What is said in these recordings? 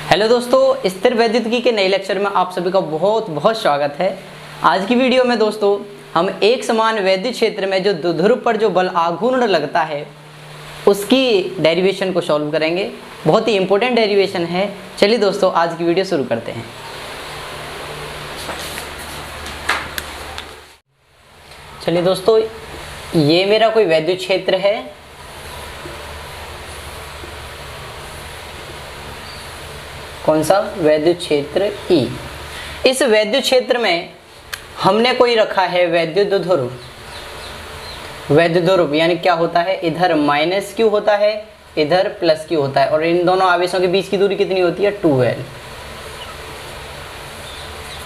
Hello दोस्तों, स्थिर वैद्युतिकी के नए लेक्चर में आप सभी का बहुत बहुत स्वागत है। आज की वीडियो में दोस्तों हम एक समान वैद्युत क्षेत्र में जो द्विध्रुव पर जो बल आघूर्ण लगता है उसकी डेरिवेशन को सॉल्व करेंगे। बहुत ही इंपॉर्टेंट डेरिवेशन है। चलिए दोस्तों आज की वीडियो शुरू करते हैं। चलिए दोस्तों, ये मेरा कोई वैद्युत क्षेत्र है। कौन सा? वैद्युत क्षेत्र E। इस वैद्युत क्षेत्र में हमने कोई रखा है वैद्युत ध्रुव। वैद्युत ध्रुव यानी क्या होता है? इधर माइनस Q होता है, इधर प्लस Q होता है, और इन दोनों आवेशों के बीच की दूरी कितनी होती है? 2L।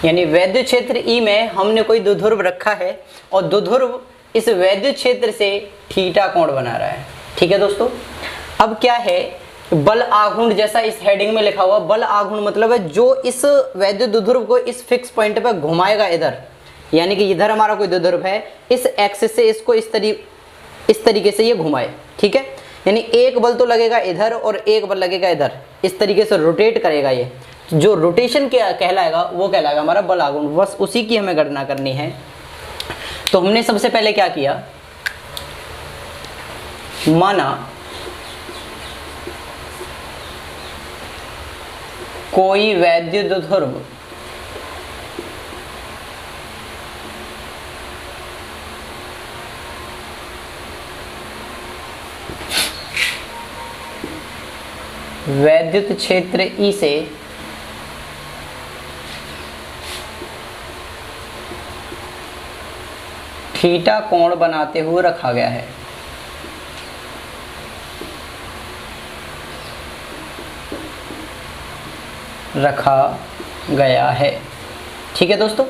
यानी वैद्युत क्षेत्र E में हमने कोई द्विध्रुव रखा है और द्विध्रुव इस वैद्युत क्षेत्र से थीटा कोण बना रहा है। ठीक है दोस्तों। अब क्या है, बल आघूर्ण जैसा इस हेडिंग में लिखा हुआ। बल आघूर्ण मतलब है जो इस वैद्युत द्विध्रुव को इस फिक्स पॉइंट पर घुमाएगा इधर, यानी कि इधर हमारा कोई द्विध्रुव है, इस एक्सिस से इसको इस तरीके से ये घुमाए। ठीक है, यानी एक बल तो लगेगा इधर और एक बल लगेगा इधर, इस तरीके से रोटेट करेगा। ये जो रोटेशन कहलाएगा वो कहलाएगा हमारा बल आघूर्ण। बस उसी की हमें गणना करनी है। तो हमने सबसे पहले क्या किया, माना कोई वैद्युत ध्रुव वैद्युत क्षेत्र E से थीटा कोण बनाते हुए रखा गया है। ठीक है दोस्तों।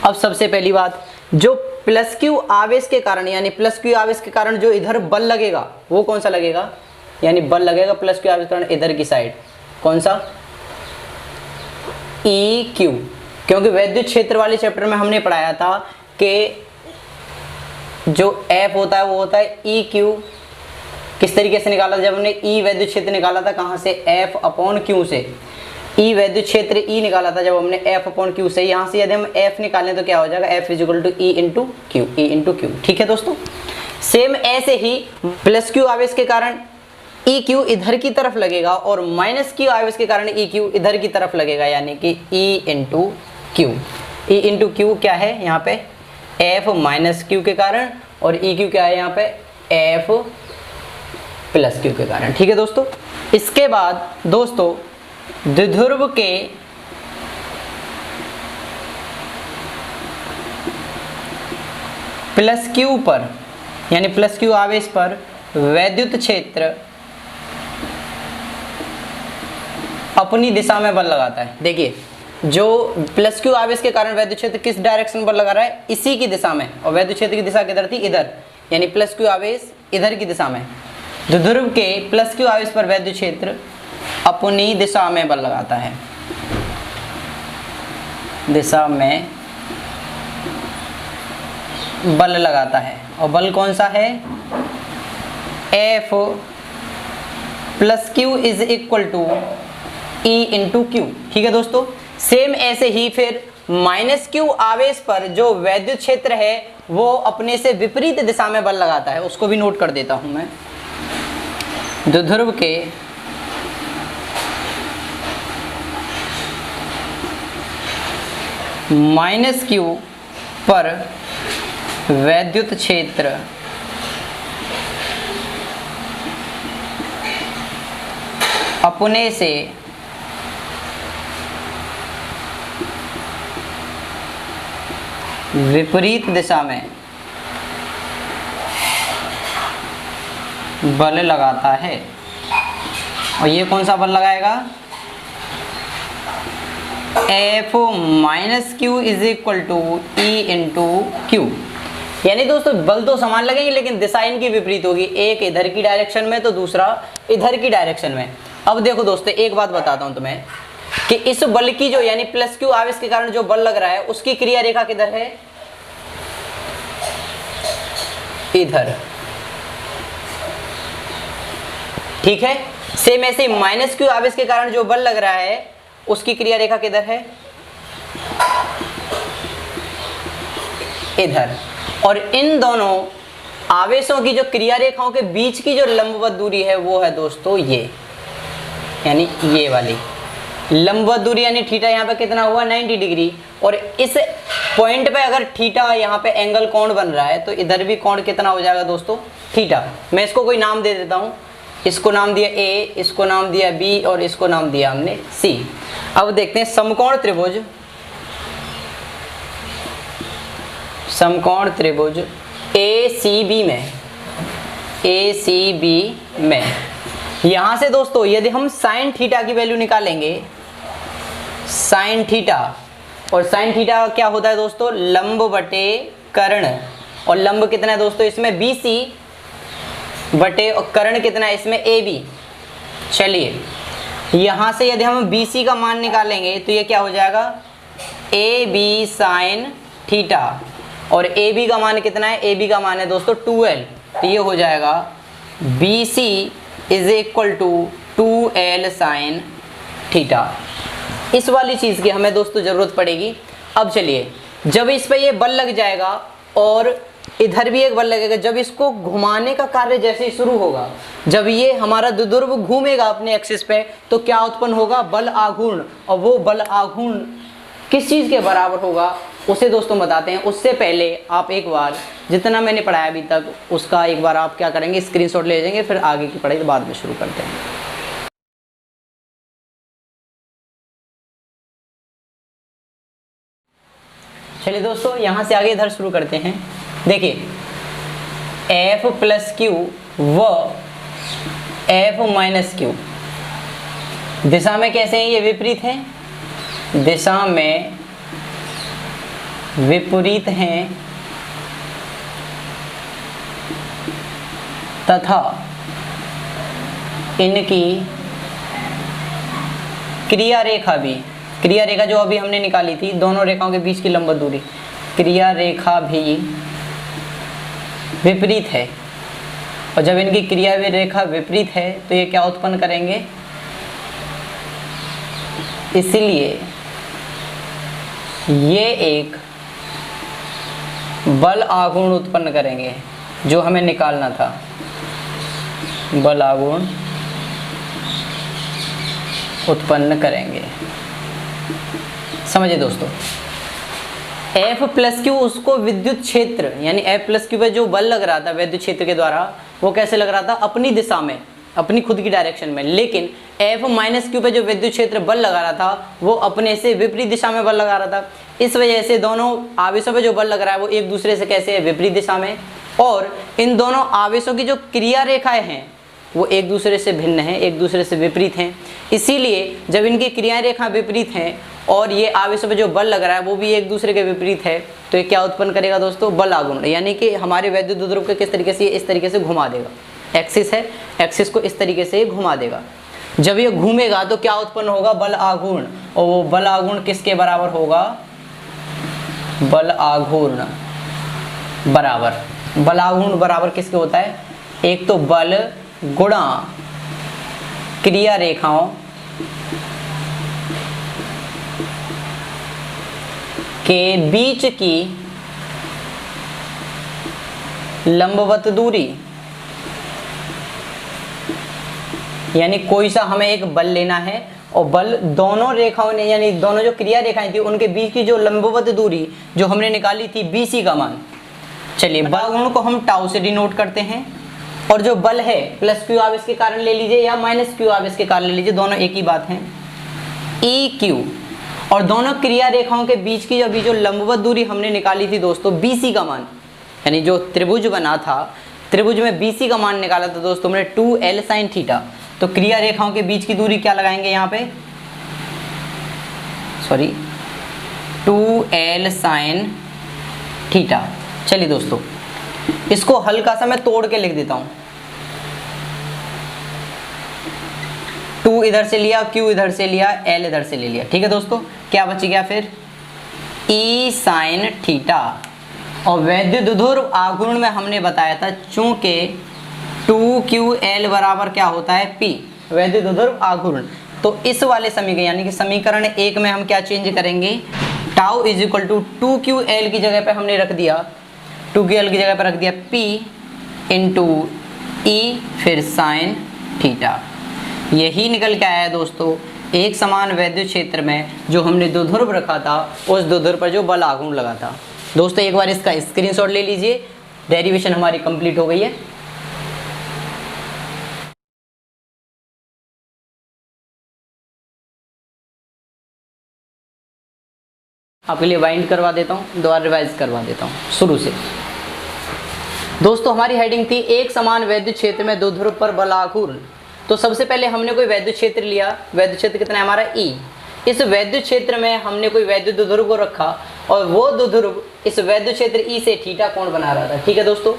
अब सबसे पहली बात, जो प्लस क्यू आवेश के कारण, यानी प्लस क्यू आवेश के कारण जो इधर बल लगेगा वो कौन सा लगेगा? यानी बल लगेगा प्लस क्यू आवेश के कारण इधर की साइड। कौन सा? E Q. क्योंकि वैद्युत क्षेत्र वाले चैप्टर में हमने पढ़ाया था कि जो एफ होता है वो होता है ई क्यू। किस तरीके से निकाला था? जब हमने ई वैद्युत क्षेत्र निकाला था, कहाँ से? एफ अपॉन क्यू से। ई वैद्युत क्षेत्र E निकाला था जब हमने F अपॉन क्यू से। यहाँ से यदि हम F निकालें तो क्या हो जाएगा? F is equal to E into Q. ठीक है दोस्तों। सेम ऐसे ही प्लस क्यू आवेश के कारण ई क्यू इधर की तरफ लगेगा और माइनस क्यू आवेश के कारण ई क्यू इधर की तरफ लगेगा, यानी कि E into Q. E into Q क्या है यहाँ पे? F माइनस क्यू के कारण, और ई क्यू क्या है यहाँ पे? F प्लस क्यू के कारण। ठीक है दोस्तों। इसके बाद दोस्तों द्विध्रुव के प्लस क्यू पर, यानी प्लस क्यू आवेश पर वैद्युत क्षेत्र अपनी दिशा में बल लगाता है। देखिए, जो प्लस क्यू आवेश के कारण वैद्युत क्षेत्र किस डायरेक्शन पर लगा रहा है? इसी की दिशा में। और वैद्युत क्षेत्र की दिशा किधर थी? इधर। यानी प्लस क्यू आवेश इधर की दिशा में। द्विध्रुव के प्लस क्यू आवेश पर वैद्युत क्षेत्र अपनी दिशा में बल लगाता है। दिशा में बल लगाता है। और बल कौन सा है? F plus Q is equal to E into Q. ठीक है दोस्तों। सेम ऐसे ही फिर माइनस क्यू आवेश पर जो वैद्युत क्षेत्र है वो अपने से विपरीत दिशा में बल लगाता है। उसको भी नोट कर देता हूं मैं। द्विध्रुव के माइनस क्यू पर वैद्युत क्षेत्र अपने से विपरीत दिशा में बल लगाता है। और ये कौन सा बल लगाएगा? F minus Q is equal to E into Q. यानी दोस्तों बल तो समान लगेंगे लेकिन दिशा इनकी विपरीत होगी। एक इधर की डायरेक्शन में तो दूसरा इधर की डायरेक्शन में। अब देखो दोस्तों, एक बात बताता हूं तुम्हें कि इस बल की जो, यानी प्लस क्यू आवेश के कारण जो बल लग रहा है उसकी क्रिया रेखा किधर है? इधर। ठीक है, सेम ऐसे माइनस क्यू आवेश के कारण जो बल लग रहा है उसकी क्रिया रेखा किधर है, इधर। और इन दोनों आवेशों की जो क्रिया रेखाओं के बीच की जो लंबवत दूरी है वो है दोस्तों ये, यानी ये वाली लंबवत दूरी, यानी थीटा यहाँ पे कितना हुआ 90 डिग्री। और इस पॉइंट पे अगर थीटा यहाँ पे एंगल कोण बन रहा है तो इधर भी कोण कितना हो जाएगा दोस्तों, थीटा। मैं इसको कोई नाम दे देता हूँ, इसको नाम दिया ए, इसको नाम दिया बी और इसको नाम दिया हमने सी। अब देखते हैं समकोण त्रिभुज, समकोण त्रिभुज ACB में, ACB में यहां से दोस्तों यदि हम साइन थीटा की वैल्यू निकालेंगे, साइन थीटा, और साइन थीटा क्या होता है दोस्तों, लंब बटे कर्ण। और लंब कितना है दोस्तों इसमें BC बटे, और कर्ण कितना है इसमें AB। चलिए यहां से यदि हम BC का मान निकालेंगे तो ये क्या हो जाएगा, AB साइन थीटा। और AB का मान कितना है, AB का मान है दोस्तों 2L। तो ये हो जाएगा BC is equal to 2L sine theta. इस वाली चीज़ की हमें दोस्तों ज़रूरत पड़ेगी। अब चलिए, जब इस पे ये बल लग जाएगा और इधर भी एक बल लगेगा, जब इसको घुमाने का कार्य जैसे ही शुरू होगा, जब ये हमारा द्विध्रुव घूमेगा अपने एक्सिस पे, तो क्या उत्पन्न होगा, बल आघूर्ण। और वो बल आघूर्ण किस चीज़ के बराबर होगा उसे दोस्तों बताते हैं। उससे पहले आप एक बार जितना मैंने पढ़ाया अभी तक उसका एक बार आप क्या करेंगे, स्क्रीनशॉट ले जाएंगे, फिर आगे की पढ़ाई बाद में शुरू करते हैं। चलिए दोस्तों यहाँ से आगे इधर शुरू करते हैं। देखिए F प्लस क्यू व F माइनस क्यू दिशा में कैसे हैं, ये विपरीत हैं, दिशा में विपरीत हैं तथा इनकी क्रिया रेखा भी, क्रिया रेखा जो अभी हमने निकाली थी दोनों रेखाओं के बीच की लंबवत दूरी, क्रिया रेखा भी विपरीत है। और जब इनकी क्रिया रेखा विपरीत है तो ये क्या उत्पन्न करेंगे, इसलिए ये एक बल आघूर्ण उत्पन्न करेंगे जो हमें निकालना था, बल आघूर्ण उत्पन्न करेंगे। समझिए दोस्तों, F प्लस क्यू उसको विद्युत क्षेत्र यानी F प्लस क्यू पे जो बल लग रहा था विद्युत क्षेत्र के द्वारा, वो कैसे लग रहा था, अपनी दिशा में, अपनी खुद की डायरेक्शन में। लेकिन F माइनस क्यू पे जो विद्युत क्षेत्र बल लगा रहा था वो अपने से विपरीत दिशा में बल लगा रहा था। इस वजह से दोनों आवेशों पे जो बल लग रहा है वो एक दूसरे से कैसे है, विपरीत दिशा में। और इन दोनों आवेशों की जो क्रिया रेखाएं हैं वो एक दूसरे से भिन्न हैं, एक दूसरे से विपरीत हैं। इसीलिए जब इनकी क्रिया रेखा विपरीत हैं और ये आवेशों पे जो बल लग रहा है वो भी एक दूसरे के विपरीत है, तो ये क्या उत्पन्न करेगा दोस्तों, बल आघूर्ण। यानी कि हमारे वैद्युत द्विध्रुव को किस तरीके से, इस तरीके से घुमा देगा। एक्सिस है, एक्सिस को इस तरीके से घुमा देगा। जब ये घूमेगा तो क्या उत्पन्न होगा, बल आघूर्ण। और वो बल आघूर्ण किसके बराबर होगा, बल आघूर्ण बराबर, बल आघूर्ण बराबर किसके होता है, एक तो बल गुणा क्रिया रेखाओं के बीच की लंबवत दूरी। यानी कोई सा हमें एक बल लेना है और बल दोनों रेखाओं ने, यानी दोनों जो क्रिया रेखाएं थी उनके बीच की जो लंबवत दूरी जो हमने निकाली थी BC का मान। चलिए बल आघूर्ण को हम टाउ से डिनोट करते हैं। और जो बल है प्लस क्यू आवेश के कारण ले लीजिए या माइनस क्यू आवेश के कारण ले लीजिए, दोनों एक ही बात है, EQ। और दोनों क्रिया रेखाओं के बीच की अभी जो लंबवत दूरी हमने निकाली थी दोस्तों BC का मान, यानी जो त्रिभुज बना था त्रिभुज में BC का मान निकाला था दोस्तों हमने 2L साइन थीटा। तो क्रिया रेखाओं के बीच की दूरी क्या लगाएंगे यहाँ पे, सॉरी 2L साइन थीटा। चलिए दोस्तों इसको हल्का सा मैं तोड़ के लिख देता हूँ, 2 इधर से लिया, Q इधर से लिया, L इधर से ले लिया। ठीक है दोस्तों, क्या बच गया फिर, E साइन थीटा। और वैद्युत द्विध्रुव आघूर्ण में हमने बताया था चूंकि 2QL बराबर क्या होता है P, वैद्युत ध्रुव आघूर्ण। तो इस वाले समीकरण यानी कि समीकरण 1 में हम क्या चेंज करेंगे, tau is equal to 2ql की जगह पे हमने रख दिया 2ql की जगह पे रख दिया p इंटू ई फिर साइन थीटा। यही निकल के आया है दोस्तों एक समान वैद्युत क्षेत्र में जो हमने द्विध्रुव रखा था उस द्विध्रुव पर जो बल आघूर्ण लगा था। दोस्तों एक बार इसका स्क्रीनशॉट ले लीजिए, डेरिवेशन हमारी कंप्लीट हो गई है। आपके लिए वाइंड करवा देता हूँ, दोबारा रिवाइज करवा देता हूँ शुरू से। दोस्तों हमारी हेडिंग थी एक समान वैद्युत क्षेत्र में द्विध्रुव पर बल आघूर्ण। तो सबसे पहले हमने कोई वैद्युत क्षेत्र लिया, वैद्युत क्षेत्र कितना है हमारा E। इस वैद्युत क्षेत्र में हमने कोई वैद्युत द्विध्रुव को रखा और वो द्विध्रुव इस वैद्युत क्षेत्र E से थीटा कोण बना रहा था। ठीक है दोस्तों,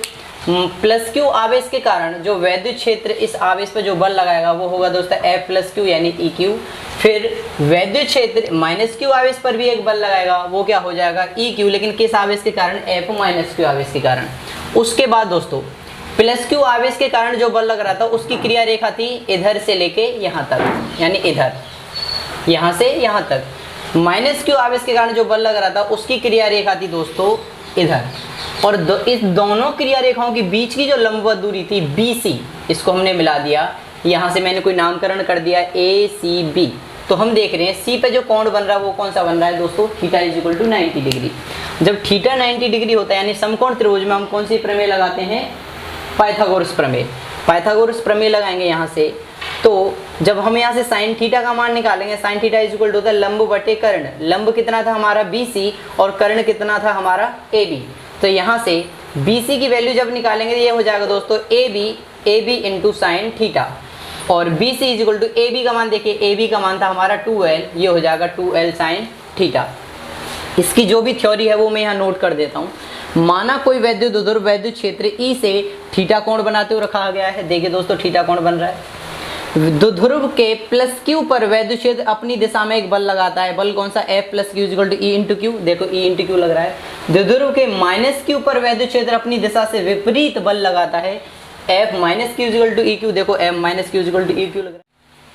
प्लस क्यू आवेश के कारण जो वैद्युत क्षेत्र इस आवेश पर जो बल लगाएगा वो होगा दोस्तों F प्लस क्यू यानी EQ। फिर वैद्युत क्षेत्र माइनस क्यू आवेश पर भी एक बल लगाएगा, वो क्या हो जाएगा EQ, लेकिन किस आवेश के कारण, F माइनस क्यू आवेश के कारण। उसके बाद दोस्तों प्लस क्यू आवेश के कारण जो बल लग रहा था उसकी क्रिया रेखा थी इधर से लेके यहाँ तक, यानी इधर यहाँ से यहाँ तक। माइनस क्यू आवेश के कारण जो बल लग रहा था उसकी क्रिया रेखा थी दोस्तों इधर। और इस दोनों क्रिया रेखाओं के बीच की जो लंबवत दूरी थी BC, इसको हमने मिला दिया, यहाँ से मैंने कोई नामकरण कर दिया ACB। तो हम देख रहे हैं C पे जो कोण बन रहा है वो कौन सा बन रहा है दोस्तों, theta is equal to 90 degree. जब थीटा 90 डिग्री होता है यानी समकोण त्रिभुज में हम कौन सी प्रमेय लगाते हैं, पाइथागोरस प्रमेय। पाइथागोरस प्रमेय लगाएंगे यहाँ से। तो जब हम यहाँ से साइन थीटा का मान निकालेंगे, sine theta is equal to होता है लंब बटे कर्ण। लंब कितना था हमारा BC और कर्ण कितना था हमारा AB। तो यहाँ से BC की वैल्यू जब निकालेंगे ये हो जाएगा दोस्तों AB इंटू साइन थीटा, और BC is equal to AB का मान देखिए, AB का मान था हमारा 2L, ये हो जाएगा 2L साइन थीटा। इसकी जो भी थ्योरी है वो मैं यहाँ नोट कर देता हूँ। माना कोई वैद्युत द्विध्रुव वैद्युत क्षेत्र E से थीटा कोण बनाते हुए रखा गया है। देखिए दोस्तों थीटा कोण बन रहा है। द्विध्रुव के प्लस क्यू पर वैद्युत क्षेत्र अपनी दिशा में एक बल लगाता है। बल कौन सा, F plus Q equal to E into Q. देखो E इंटू क्यू लग रहा है। द्विध्रुव के माइनस क्यू पर वैद्युत क्षेत्र अपनी दिशा से विपरीत बल लगाता है, F minus Q equal to EQ। देखो F minus Q equal to EQ लग रहा है।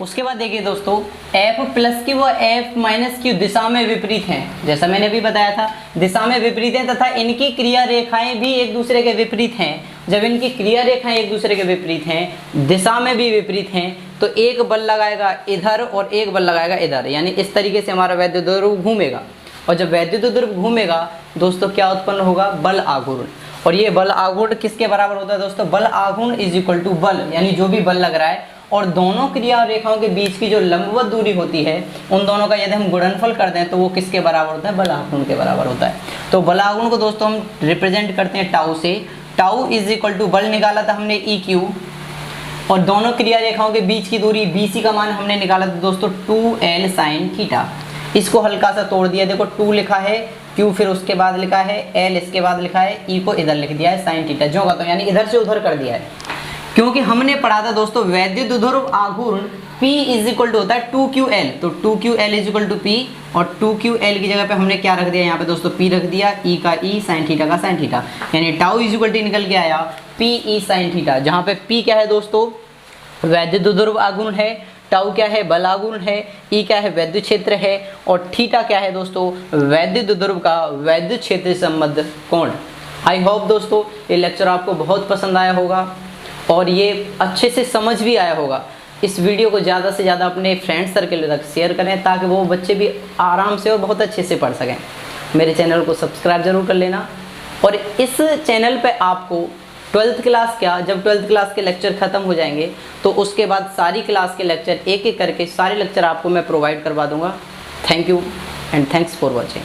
उसके बाद देखिए दोस्तों F प्लस क्यू व F माइनस क्यू दिशा में विपरीत हैं, जैसा मैंने अभी बताया था दिशा में विपरीत हैं, तथा इनकी क्रिया रेखाएं भी एक दूसरे के विपरीत हैं। जब इनकी क्रिया रेखाएं एक दूसरे के विपरीत हैं, दिशा में भी विपरीत हैं, तो एक बल लगाएगा इधर और एक बल लगाएगा इधर, यानी इस तरीके से हमारा वैद्युत ध्रुव घूमेगा। और जब वैद्युत ध्रुव घूमेगा दोस्तों क्या उत्पन्न होगा, बल आघूर्ण। और ये बल आघूर्ण किसके बराबर होता है दोस्तों, बल आघूर्ण इज इक्वल टू बल, यानी जो भी बल लग रहा है और दोनों क्रिया रेखाओं के बीच की जो लंबवत दूरी होती है उन दोनों का यदि हम गुणनफल कर दें तो वो किसके बराबर होता है, बल आघूर्ण के बराबर होता है। तो बल आघूर्ण को दोस्तों हम रिप्रेजेंट करते हैं टाउ से। टाउ इज इक्वल टू बल निकाला था हमने EQ, और दोनों क्रिया रेखाओं के बीच की दूरी BC का मान हमने निकाला था दोस्तों 2L साइन थीटा। इसको हल्का सा तोड़ दिया, देखो 2 लिखा है, Q फिर उसके बाद लिखा है, L इसके बाद लिखा है, E को इधर लिख दिया है साइन थीटा, जो का तो यानी इधर से उधर कर दिया है। क्योंकि हमने पढ़ा था दोस्तों वैद्युत ध्रुव आघूर्ण P इज इक्वल टू होता है 2QL, तो 2QL is equal to P, और 2QL की जगह पे हमने क्या रख दिया यहाँ पे दोस्तों, P रख दिया, E का E साइन थीटा का साइन थीटा, यानी टाउ इज इक्वल टू निकल के आया PE साइन थीटा, जहाँ पे P क्या है दोस्तों, वैद्युत ध्रुव आघूर्ण है, टाउ क्या है, बल आघूर्ण है, E क्या है, वैद्युत क्षेत्र है, और थीटा क्या है दोस्तों, वैद्युत ध्रुव का वैद्युत क्षेत्र संबंध कोण। आई होप दोस्तों ये लेक्चर आपको बहुत पसंद आया होगा और ये अच्छे से समझ भी आया होगा। इस वीडियो को ज़्यादा से ज़्यादा अपने फ्रेंड सर्कल तक शेयर करें ताकि वो बच्चे भी आराम से और बहुत अच्छे से पढ़ सकें। मेरे चैनल को सब्सक्राइब जरूर कर लेना। और इस चैनल पे आपको 12th क्लास क्या, जब 12th क्लास के लेक्चर ख़त्म हो जाएंगे तो उसके बाद सारी क्लास के लेक्चर एक एक करके सारे लेक्चर आपको मैं प्रोवाइड करवा दूँगा। Thank you and thanks for watching.